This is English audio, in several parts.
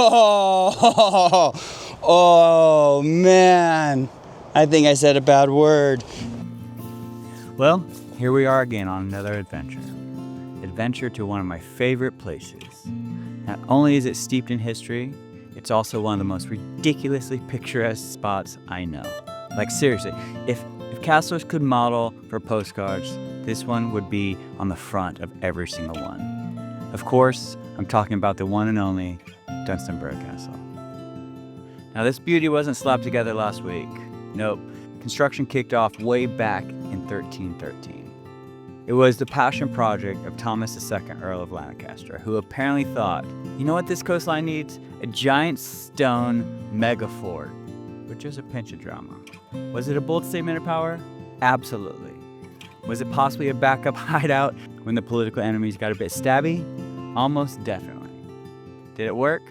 Oh, oh man. I think I said a bad word. Well, here we are again on another adventure. Adventure to one of my favorite places. Not only is it steeped in history, it's also one of the most ridiculously picturesque spots I know. Like seriously, if castles could model for postcards, this one would be on the front of every single one. Of course, I'm talking about the one and only Dunstanburgh Castle. Now this beauty wasn't slapped together last week. Nope, construction kicked off way back in 1313. It was the passion project of Thomas II, Earl of Lancaster, who apparently thought, you know what this coastline needs? A giant stone mega fort, with just a pinch of drama. Was it a bold statement of power? Absolutely. Was it possibly a backup hideout when the political enemies got a bit stabby? Almost definitely. Did it work?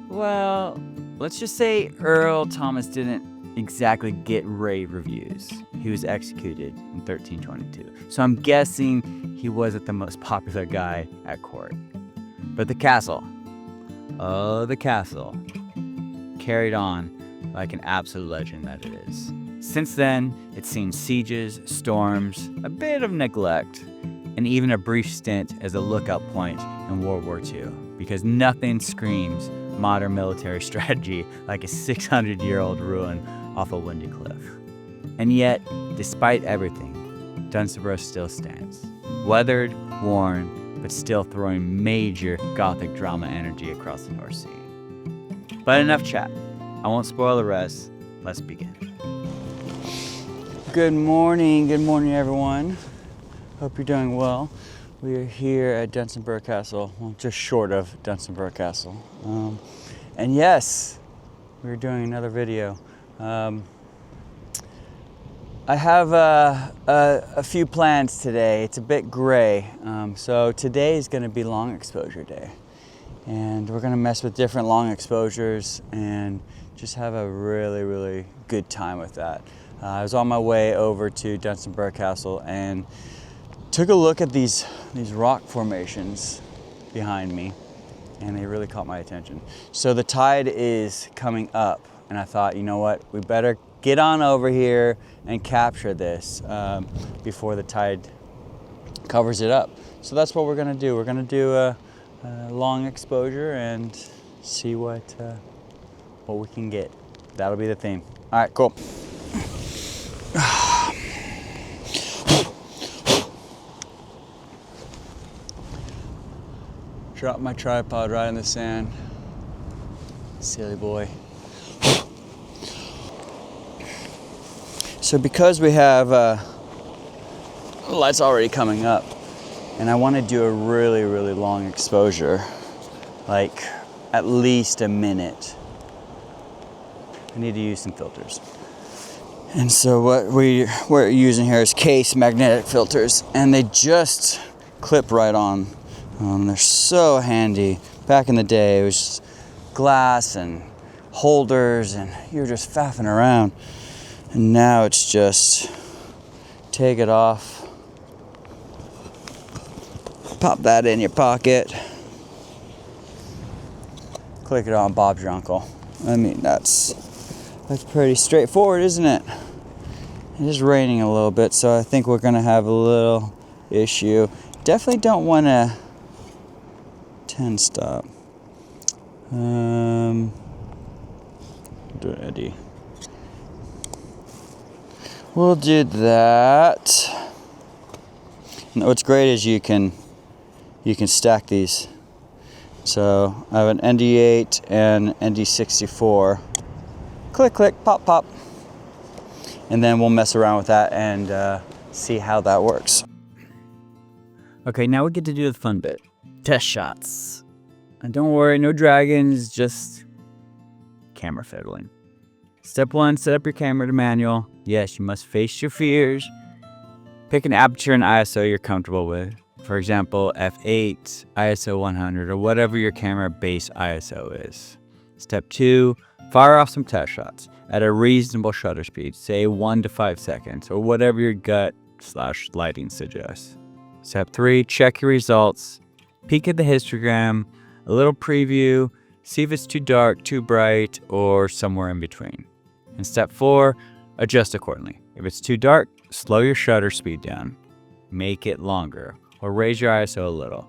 Well, let's just say Earl Thomas didn't exactly get rave reviews. He was executed in 1322. So I'm guessing he wasn't the most popular guy at court. But the castle, the castle, carried on like an absolute legend that it is. Since then, it's seen sieges, storms, a bit of neglect, and even a brief stint as a lookout point in World War II, because nothing screams modern military strategy like a 600-year-old ruin off a windy cliff. And yet, despite everything, Dunstanburgh still stands. Weathered, worn, but still throwing major Gothic drama energy across the North Sea. But enough chat. I won't spoil the rest. Let's begin. Good morning everyone. Hope you're doing well. We are here at Dunstanburgh Castle, well, just short of Dunstanburgh Castle. And yes, we're doing another video. I have a few plans today. It's a bit gray. So today is gonna be long exposure day. And we're gonna mess with different long exposures and just have a really, really good time with that. I was on my way over to Dunstanburgh Castle and took a look at these rock formations behind me, and they really caught my attention. So the tide is coming up, and I thought, you know what, we better get on over here and capture this before the tide covers it up. So that's what we're gonna do. We're gonna do a long exposure and see what we can get. That'll be the theme. All right, cool. Drop my tripod right in the sand. Silly boy. So because we have lights already coming up, and I want to do a really, really long exposure, like at least a minute, I need to use some filters. And so what we're using here is Case magnetic filters, and they just clip right on. They're so handy. Back in the day, it was just glass and holders, and you were just faffing around. And now it's just take it off, pop that in your pocket, click it on, Bob's your uncle. I mean, that's pretty straightforward, isn't it? It is raining a little bit, so I think we're gonna have a little issue. Definitely don't want to 10 stop. Do an eddy. We'll do that. And what's great is you can stack these. So I have an ND8 and ND64. Click, click, pop, pop. And then we'll mess around with that and see how that works. Okay, now we get to do the fun bit. Test shots. And don't worry, no dragons, just camera fiddling. Step 1, set up your camera to manual. Yes, you must face your fears. Pick an aperture and ISO you're comfortable with. For example, f8, ISO 100, or whatever your camera base ISO is. Step 2, fire off some test shots at a reasonable shutter speed, say 1 to 5 seconds, or whatever your gut/lighting suggests. Step 3, check your results. Peek at the histogram, a little preview, See if it's too dark, too bright, or somewhere in between. And step 4, adjust accordingly. If it's too dark, slow your shutter speed down. Make it longer, or raise your ISO a little.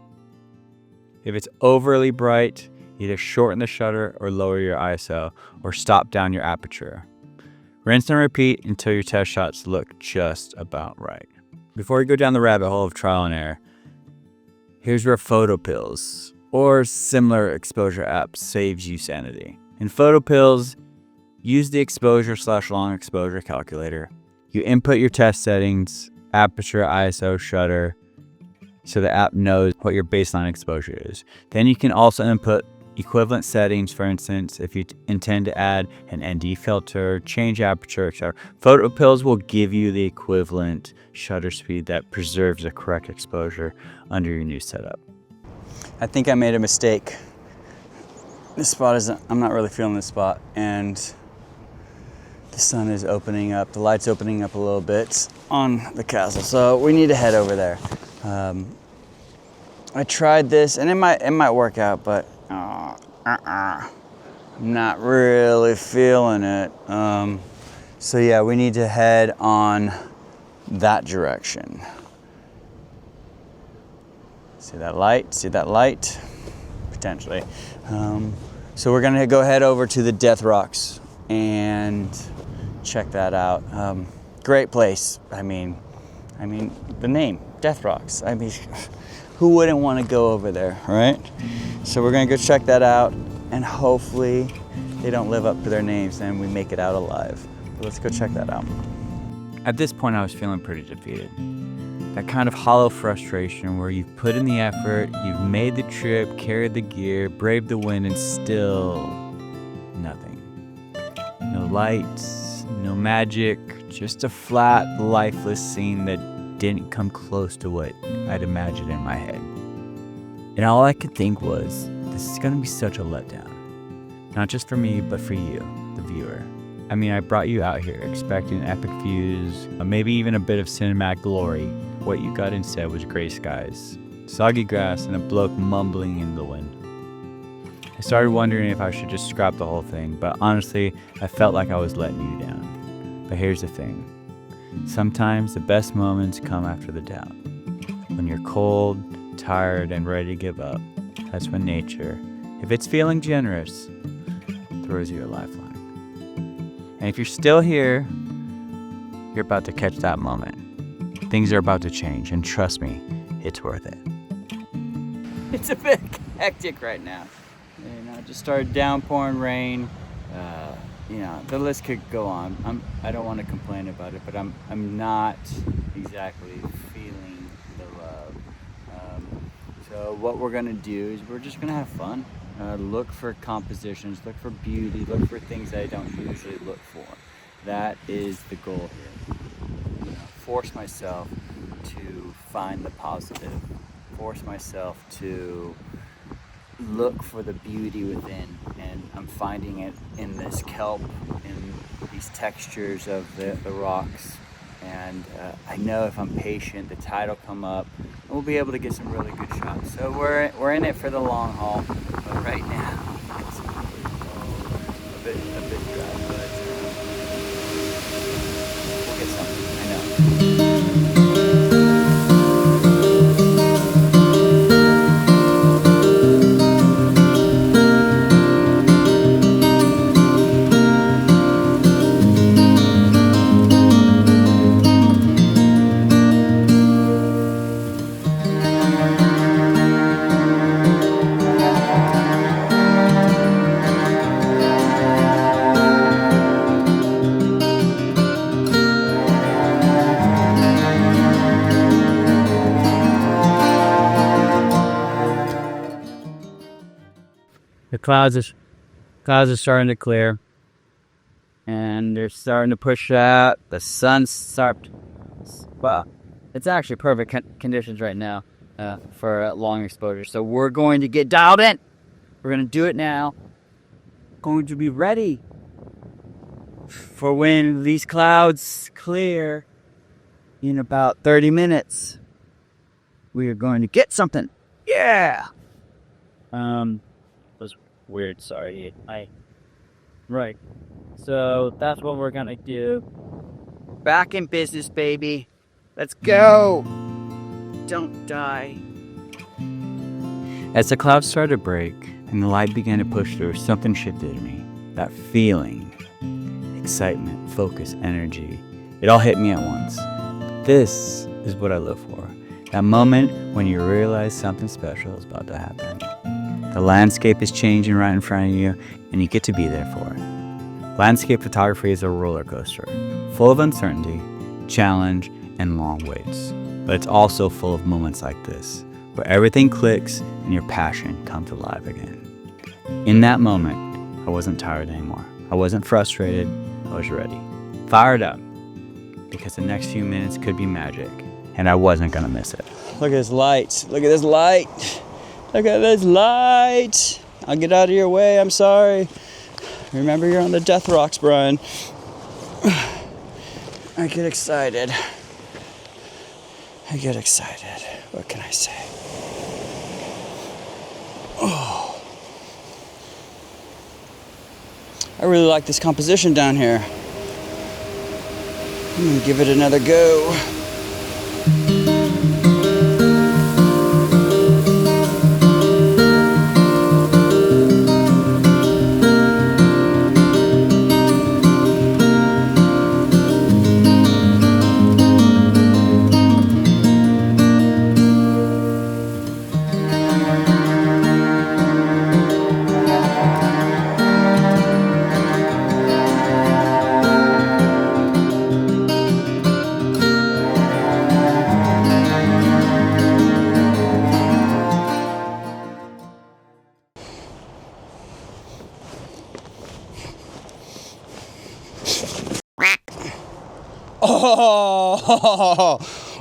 If it's overly bright, either shorten the shutter or lower your ISO, or stop down your aperture. Rinse and repeat until your test shots look just about right. Before you go down the rabbit hole of trial and error, here's where Photo Pills or similar exposure apps saves you sanity. In Photo Pills, use the exposure/long exposure calculator. You input your test settings, aperture, ISO, shutter, so the app knows what your baseline exposure is. Then you can also input equivalent settings. For instance, if you intend to add an ND filter, change aperture, etc. Photo Pills will give you the equivalent shutter speed that preserves the correct exposure under your new setup. I think I made a mistake. This spot isn't, I'm not really feeling this spot, and the sun is opening up, the light's opening up a little bit on the castle, so we need to head over there. I tried this, and it might work out, but I'm not really feeling it. So yeah, we need to head on that direction. See that light? See that light? Potentially. So we're gonna go head over to the Death Rocks and check that out. Great place. I mean, the name, Death Rocks. I mean, who wouldn't want to go over there, right? So we're gonna go check that out, and hopefully they don't live up to their names and we make it out alive. But let's go check that out. At this point, I was feeling pretty defeated. That kind of hollow frustration where you've put in the effort, you've made the trip, carried the gear, braved the wind, and still nothing. No lights, no magic, just a flat, lifeless scene that didn't come close to what I'd imagined in my head. And all I could think was, this is gonna be such a letdown. Not just for me, but for you, the viewer. I mean, I brought you out here expecting epic views, maybe even a bit of cinematic glory. What you got instead was gray skies, soggy grass, and a bloke mumbling in the wind. I started wondering if I should just scrap the whole thing, but honestly, I felt like I was letting you down. But here's the thing. Sometimes the best moments come after the doubt. When you're cold, tired, and ready to give up, that's when nature, if it's feeling generous, throws you a lifeline. And if you're still here, you're about to catch that moment. Things are about to change, and trust me, it's worth it. It's a bit hectic right now. You know, it just started downpouring rain. You know, the list could go on. I don't want to complain about it, but I'm not exactly feeling the love. So what we're gonna do is we're just gonna have fun. Look for compositions, look for beauty, look for things I don't usually look for. That is the goal here. You know, force myself to find the positive. Force myself to look for the beauty within, and I'm finding it in this kelp, in these textures of the rocks, and I know if I'm patient, the tide will come up, and we'll be able to get some really good shots. So we're in it for the long haul, but right now it's a bit dry, but we'll get something, I know. The clouds are starting to clear, and they're starting to push out. The sun's well, it's actually perfect conditions right now for long exposure. So we're going to get dialed in. We're going to do it now. Going to be ready for when these clouds clear in about 30 minutes. We are going to get something. Yeah. Weird, sorry. Right. So that's what we're gonna do. Back in business, baby. Let's go. Don't die. As the clouds started to break and the light began to push through, something shifted in me. That feeling, excitement, focus, energy, it all hit me at once. This is what I live for. That moment when you realize something special is about to happen. The landscape is changing right in front of you, and you get to be there for it. Landscape photography is a roller coaster, full of uncertainty, challenge, and long waits. But it's also full of moments like this, where everything clicks and your passion comes alive again. In that moment, I wasn't tired anymore. I wasn't frustrated. I was ready. Fired up. Because the next few minutes could be magic, and I wasn't gonna miss it. Look at this light. Look at this light. Look at this light. I'll get out of your way. I'm sorry. Remember, you're on the death rocks, Brian. I get excited. I get excited. What can I say? Oh. I really like this composition down here. I'm gonna give it another go.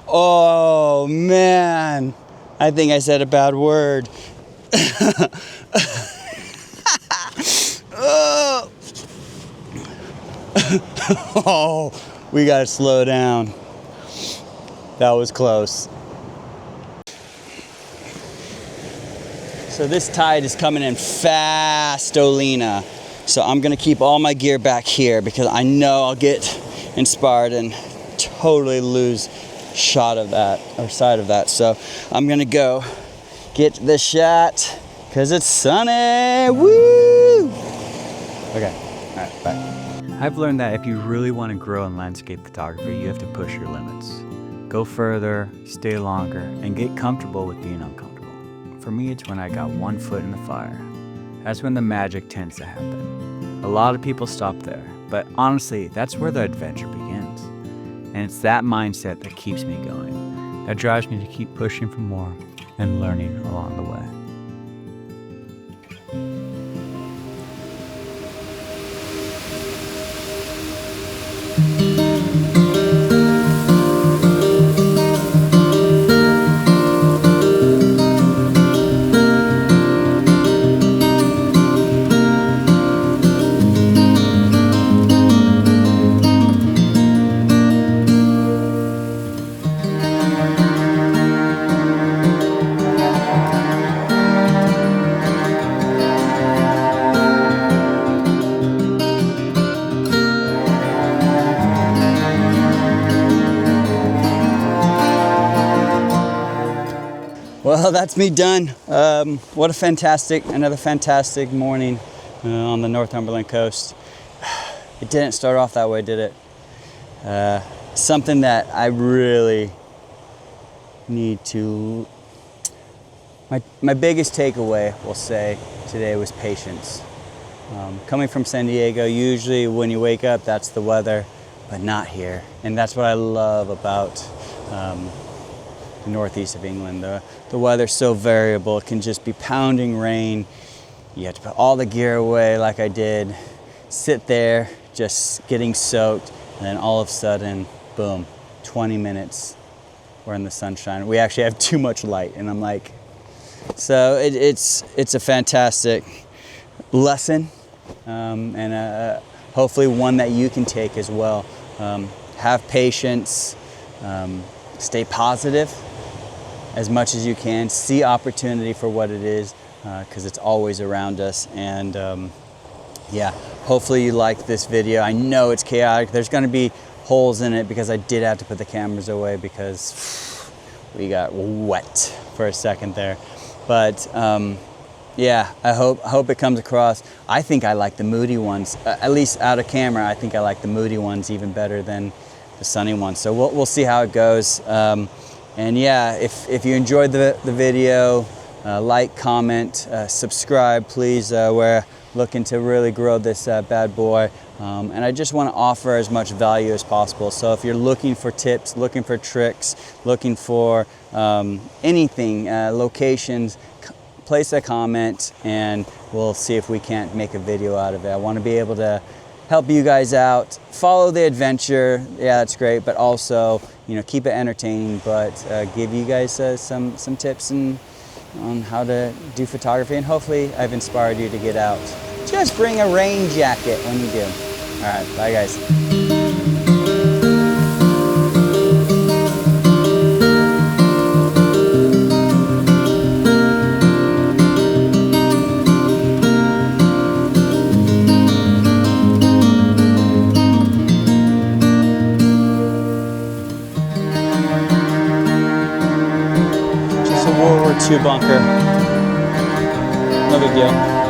Oh man, I think I said a bad word. Oh, we gotta slow down. That was close. So this tide is coming in fast, Olina. So I'm gonna keep all my gear back here because I know I'll get inspired and totally lose shot of that or sight of that. So I'm gonna go get the shot because it's sunny. Woo! Okay, all right, bye. I've learned that if you really want to grow in landscape photography, you have to push your limits. Go further, stay longer, and get comfortable with being uncomfortable. For me, it's when I got one foot in the fire. That's when the magic tends to happen. A lot of people stop there, but honestly, that's where the adventure begins. And it's that mindset that keeps me going, that drives me to keep pushing for more and learning along the way. Well, that's me done. What another fantastic morning on the Northumberland coast. It didn't start off that way, did it? Something that I really need to, my biggest takeaway, we'll say, today was patience. Coming from San Diego, usually when you wake up, that's the weather, but not here. And that's what I love about the northeast of England. The weather's so variable. It can just be pounding rain. You have to put all the gear away like I did, sit there just getting soaked, and then all of a sudden, boom, 20 minutes, we're in the sunshine. We actually have too much light, and I'm like, so it's a fantastic lesson, and hopefully one that you can take as well. Have patience, stay positive as much as you can, see opportunity for what it is, because it's always around us. And yeah, hopefully you like this video. I know it's chaotic. There's going to be holes in it because I did have to put the cameras away because we got wet for a second there. But yeah, I hope it comes across. I think I like the moody ones, at least out of camera. I think I like the moody ones even better than the sunny ones. So we'll see how it goes. And yeah, if you enjoyed the video, like, comment, subscribe, please. We're looking to really grow this bad boy. And I just want to offer as much value as possible. So if you're looking for tips, looking for tricks, looking for anything, locations, place a comment and we'll see if we can't make a video out of it. I want to be able to help you guys out, follow the adventure. Yeah, that's great, but also, you know, keep it entertaining, but give you guys some tips on how to do photography, and hopefully I've inspired you to get out. Just bring a rain jacket when you do. All right, bye guys. World War II bunker. No big deal.